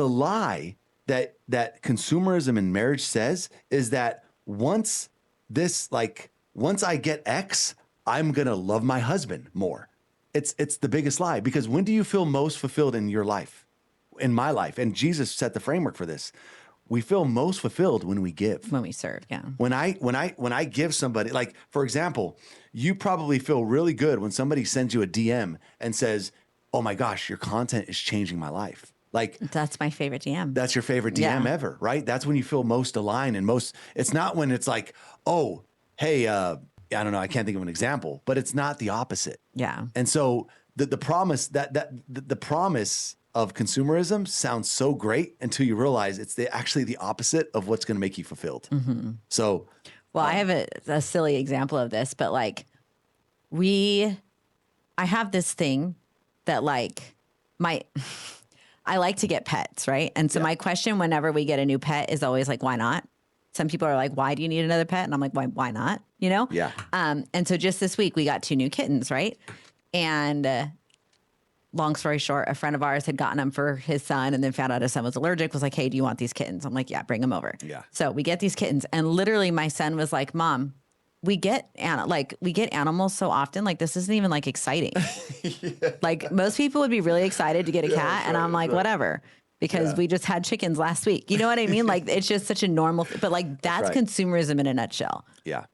the lie that consumerism in marriage says is that once I get X, I'm going to love my husband more. It's the biggest lie, because when do you feel most fulfilled in your life? In my life, and Jesus set the framework for this. We feel most fulfilled when we give. When we serve, yeah. When I give somebody, like, for example, you probably feel really good when somebody sends you a DM and says, "Oh my gosh, your content is changing my life." Like, that's my favorite DM. That's your favorite DM ever, right? That's when you feel most aligned and most. It's not when it's like, "Oh, hey, I don't know, I can't think of an example," but it's not the opposite. Yeah. And so the promise the promise of consumerism sounds so great until you realize it's actually the opposite of what's going to make you fulfilled. Mm-hmm. So, well, I have a silly example of this, but like I have this thing that like I like to get pets, right? And so my question whenever we get a new pet is always like, why not? Some people are like, why do you need another pet? And I'm like, why not? You know? Yeah. And so just this week we got 2 new kittens, right? And long story short, a friend of ours had gotten them for his son and then found out his son was allergic, was like, hey, do you want these kittens? I'm like, yeah, bring them over. Yeah. So we get these kittens, and literally my son was like, Mom, we get animals so often, like this isn't even like exciting. Like most people would be really excited to get a cat, and I'm like, whatever, because we just had chickens last week. You know what I mean? Like it's just such a normal but like that's consumerism in a nutshell. Yeah.